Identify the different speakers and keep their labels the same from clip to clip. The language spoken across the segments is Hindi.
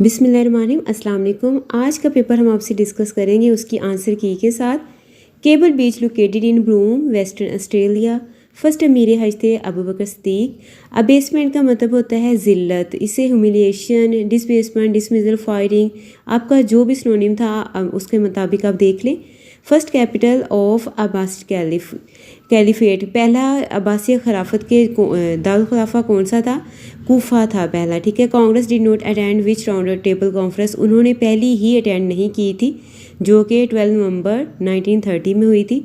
Speaker 1: बिस्मिल्लाहिर्रहमानिर्रहीम, अस्सलाम वालेकुम। आज का पेपर हम आपसे डिस्कस करेंगे उसकी आंसर की के साथ। Cable Beach located in Broome, Western Australia. First अमीर हज थे अबू बकर सिद्दीक। अबेसमेंट का मतलब होता है ज़िल्लत, इसे ह्यूमिलिएशन, डिसबेसमेंट, डिसमिसल, फायरिंग, आपका जो भी सिनोनिम था उसके मुताबिक आप देख लें। First capital of Abbasi caliphate, पहला अब्बासी खिलाफत के दारुल खिलाफा कौन सा था? कूफा था पहला, ठीक है। Congress did not attend which round table conference, उन्होंने पहली ही अटेंड नहीं की थी जो कि 12 नवंबर 1930 में हुई थी।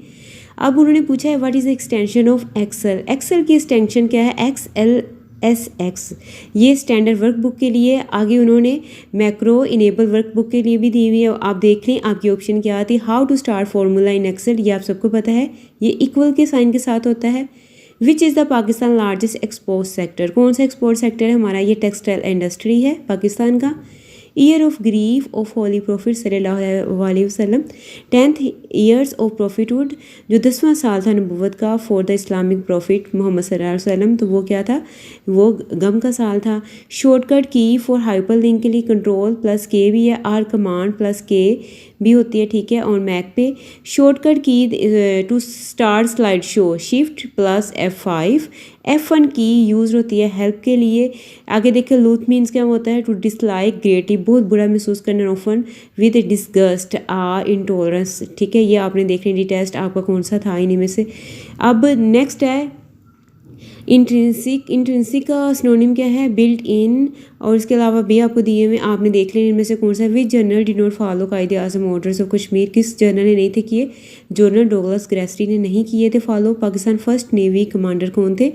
Speaker 1: अब उन्होंने पूछा है what is the extension of Excel. Excel की एक्सटेंशन क्या है? XLSX, ये स्टैंडर्ड वर्कबुक के लिए। आगे उन्होंने मैक्रो इनेबल वर्कबुक के लिए भी दी हुई है। आप देख लें आपकी ऑप्शन क्या आती है। How to start formula in Excel, ये आप सबको पता है, ये इक्वल के साइन के साथ होता है। Which is the Pakistan largest export sector, कौन सा एक्सपोर्ट सेक्टर है हमारा? ये टेक्सटाइल इंडस्ट्री है पाकिस्तान का। Year of grief of holy prophet सल्लल्लाहु अलैहि वसल्लम, 10th ईयर्स ऑफ प्रॉफिटहुड, जो 10वां साल था नबूवत का for the Islamic prophet Muhammad सल्लल्लाहु अलैहि वसल्लम, तो वो क्या था? वो गम का साल था। शॉर्टकट की फॉर हाइपर लिंक के लिए कंट्रोल प्लस के भी है, आर कमांड प्लस के भी होती है, ठीक है। और मैक पे shortcut key to start slideshow, shift plus F5। F1 की यूज़ होती है हेल्प के लिए। आगे देखिए लूथ मीन्स क्या होता है? टू डिसलाइक, ग्रेटिव, बहुत बुरा महसूस करना, ऑफन विद डिसगस्ट, इंटॉलरेंस, ठीक है। ये आपने देख ली टेस्ट, आपका कौन सा था इन्हीं में से। अब नेक्स्ट है इंट्रिंसिक। इंट्रिंसिक का सिनोनिम क्या है? Built in. और इसके अलावा भी आपको दिए हुए आपने देख लें इनमें से कौन सा। Which general did not follow कायदे आज़म ऑर्डर्स ऑफ कश्मीर, किस जनरल ने नहीं थे किए? जनरल डोगलस ग्रेस्टी ने नहीं किए थे follow. Pakistan first navy commander कौन थे?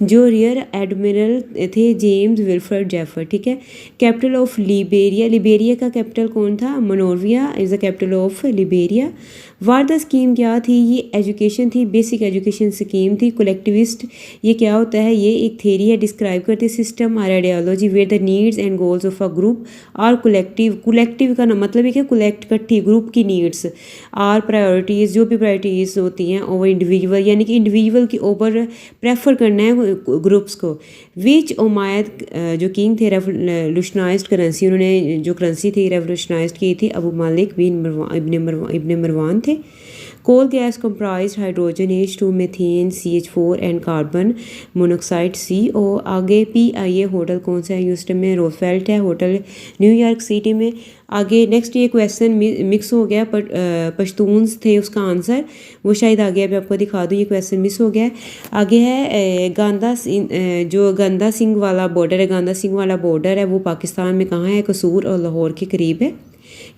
Speaker 1: जो रियर एडमिरल थे जेम्स विल्फ्रेड जेफर, ठीक है। कैपिटल ऑफ लिबेरिया, लिबेरिया का कैपिटल कौन था? Monrovia is the capital of Liberia. Wardha scheme क्या थी? ये एजुकेशन थी, बेसिक एजुकेशन स्कीम थी। कलेक्टिविस्ट, ये क्या होता है? ये एक थेरी है, डिस्क्राइब करती सिस्टम और ideology where the needs and goals of a group are collective. Collective का मतलब है कि कलेक्ट, इकट्ठी, ग्रुप की नीड्स आर प्रायोरिटीज़, जो भी प्रायोरिटीज़ होती हैं ओवर इंडिविजुअल, यानी कि इंडिविजुअल की ओवर प्रेफर करना है ग्रुप्स को। विच उमायद जो किंग थे रेवोल्यूशनाइज्ड करेंसी, उन्होंने जो करेंसी थी रेवोल्यूशनाइज्ड की थी, अबू मालिक बिन इब्न मरवान थे। Coal gas comprised hydrogen H2, methane CH4 and carbon monoxide CO। आगे PIA होटल कौन सा है ह्यूस्टन में? रोजवेल्ट है होटल न्यूयॉर्क सिटी में। आगे नेक्स्ट ये क्वेश्चन मिक्स हो गया, पश्तून्स थे उसका आंसर, वो शायद आगे अभी आपको दिखा दूँ, ये क्वेश्चन मिस हो गया। आगे है जो गंदा सिंह वाला बॉर्डर है, गंदा सिंह वाला बॉर्डर है वो पाकिस्तान में कहाँ है? कसूर और लाहौर के करीब है।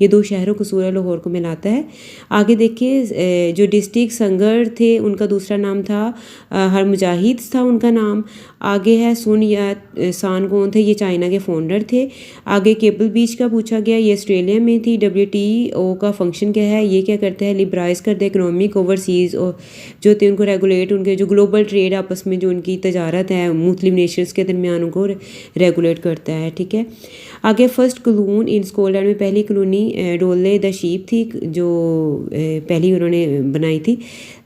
Speaker 1: ये दो शहरों कसूर और लाहौर को मिलाता है। आगे देखिए जो डिस्ट्रिक्ट संगर थे उनका दूसरा नाम था हर मुजाहिद था उनका नाम। आगे है सुन या सान कौन थे? ये चाइना के फाउंडर थे। आगे केबल बीच का पूछा गया, ये ऑस्ट्रेलिया में थी। WTO का फंक्शन क्या है? ये क्या करता है? लिबराइज करते इकोनॉमिक ओवरसीज़ और जो थे उनको रेगुलेट, उनके जो ग्लोबल ट्रेड आपस में जो उनकी तजारत है मुख्तलिफ नेशंस के दरमियान उनको रेगुलेट करता है, ठीक है। आगे फर्स्ट कलून इन स्कॉटलैंड में पहली कॉलोनी डोले द शीप थी जो पहली उन्होंने बनाई थी।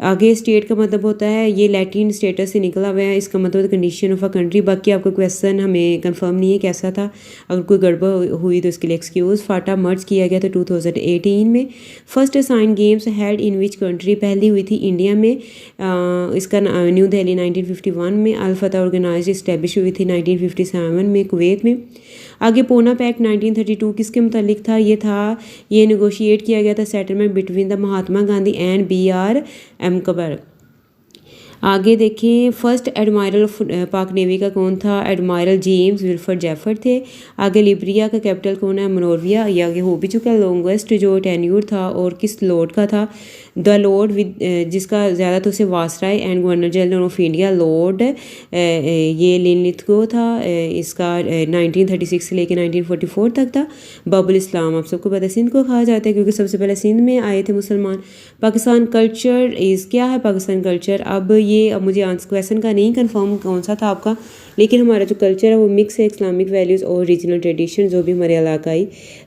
Speaker 1: आगे स्टेट का मतलब होता है, ये लैटिन स्टेटस से निकला हुआ है, इसका मतलब कंडीशन ऑफ अ कंट्री। बाकी आपका क्वेश्चन हमें कंफर्म नहीं है कैसा था, अगर कोई गड़बड़ हुई तो इसके लिए एक्सक्यूज़। फाटा मर्ज किया गया था 2018 में। First assign games held in which country, पहली हुई थी इंडिया में, इसका न्यू दिल्ली 1951 में। अल-फतह ऑर्गेनाइज इस्टेब्लिश हुई थी 1957 में कुवैत में। आगे पूना पैक्ट 1932 किसके मुतालिक था? ये था, ये नेगोशिएट किया गया था settlement between the Mahatma Gandhi and BR Ambedkar. आगे देखें फर्स्ट एडमायरल पाक नेवी का कौन था? एडमायरल जेम्स विल्फ्रेड जेफर थे। आगे लिब्रिया का कैपिटल कौन है? मोनोविया। ये आगे हो भी चुका है। लॉन्गेस्ट जो टेन्यूर था और किस लॉर्ड का था? द लॉर्ड विद, जिसका ज़्यादा तो उसे viceroy and governor general of India lord ये लिनलिथगो था। इसका 1936 से लेकर 1944 तक था। बबुल इस्लाम आप सबको पता है, सिंध को कहा जाता है क्योंकि सबसे पहले सिंध में आए थे मुसलमान। पाकिस्तान कल्चर इज़, क्या है पाकिस्तान कल्चर? अब मुझे आंसर क्वेश्चन का नहीं कंफर्म कौन सा था आपका, लेकिन हमारा जो कल्चर है वो मिक्स है इस्लामिक वैल्यूज़ और रीजनल ट्रेडिशन जो भी हमारे इलाकाई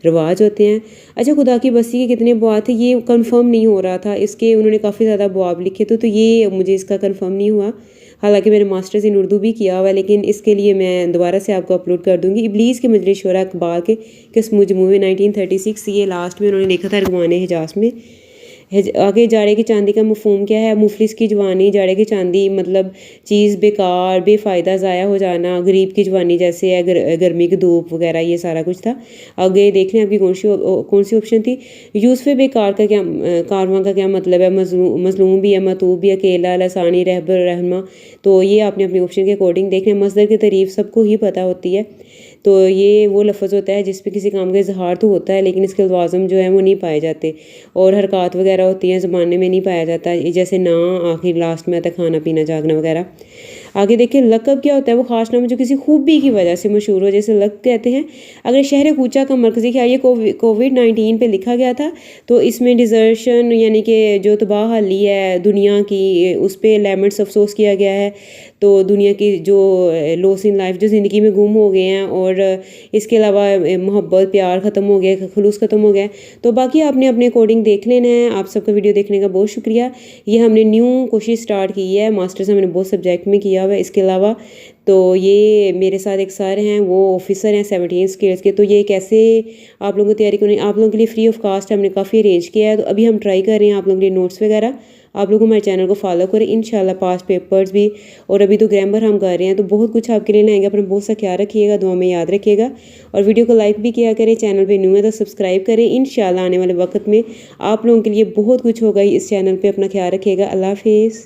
Speaker 1: रिवाज होते हैं। अच्छा, खुदा की बस्ती के कितने बुआ थे? ये कंफर्म नहीं हो रहा था, इसके उन्होंने काफ़ी ज़्यादा अबवाब लिखे तो ये मुझे इसका कंफर्म नहीं हुआ। हालांकि मैंने मास्टर्स इन उर्दू भी किया हुआ है, लेकिन इसके लिए मैं दोबारा से आपको अपलोड कर दूंगी। इब्लीस के मजलिस शुरा इकबाल के किस मजमूए 1936, ये लास्ट में उन्होंने लिखा था अरगवान हिजाज में। आगे जाड़े की चांदी का मफहूम क्या है? मुफलिस की जवानी, जाड़े की चांदी मतलब चीज़ बेकार बेफ़ायदा ज़ाया हो जाना, गरीब की जवानी जैसे है गर्मी की धूप वगैरह, ये सारा कुछ था। आगे देख लें आपकी कौन सी ऑप्शन थी। यूसुफ बेकार का क्या कारवां का क्या मतलब है? मजलूम भी है, मतूब भी, अकेला, लसानी, रहबर, रहमा। तो ये आपने अपने ऑप्शन के अकॉर्डिंग देख लें। मसदर की तारीफ सबको ही पता होती है, तो ये वो लफ्ज़ होता है जिस पे किसी काम का इजहार तो होता है लेकिन इसके लवाज़म जो है वो नहीं पाए जाते, और हरकत वगैरह होती हैं ज़माने में नहीं पाया जाता, जैसे ना आखिर लास्ट में आता खाना पीना जागना वगैरह। आगे देखिए लक़ब क्या होता है? वो ख़ास नाम जो किसी खूबी की वजह से मशहूर हो, जैसे लक़ कहते हैं। अगर शहर कूचा का मरकज़ी ख्याल ये कोविड-19 पे लिखा गया था, तो इसमें डिज़र्शन यानी कि जो तबाह-हाली है दुनिया की, उस पर लेमेंट्स अफसोस किया गया है। तो दुनिया की जो लॉस इन लाइफ जो ज़िंदगी में गुम हो गए हैं, और इसके अलावा मोहब्बत प्यार ख़त्म हो गया, खलूस ख़त्म हो गया। तो बाकी आपने अपने अकॉर्डिंग देख लेना है। आप सबका वीडियो देखने का बहुत शुक्रिया। ये हमने न्यू कोशिश स्टार्ट की है, मास्टर्स हमने बहुत सब्जेक्ट में किया हुआ है। इसके अलावा तो ये मेरे साथ एक सर हैं, वो ऑफिसर हैं 17 स्केल्स के। तो ये कैसे आप लोगों को तैयारी करनी, आप लोगों के लिए फ्री ऑफ कास्ट हमने काफ़ी अरेंज किया है। तो अभी हम ट्राई कर रहे हैं आप लोगों के लिए नोट्स वगैरह। आप लोग हमारे चैनल को फॉलो करें, इंशाल्लाह पास पेपर्स भी, और अभी तो ग्रामर हम कर रहे हैं, तो बहुत कुछ आपके लिए लाएंगे। अपना बहुत सा ख्याल रखिएगा, दुआ में याद रखिएगा, और वीडियो को लाइक भी किया करें। चैनल पे न्यू है तो सब्सक्राइब करें। इंशाल्लाह आने वाले वक्त में आप लोगों के लिए बहुत कुछ होगा इस चैनल पे। अपना ख्याल रखिएगा। अल्लाह हाफिज़।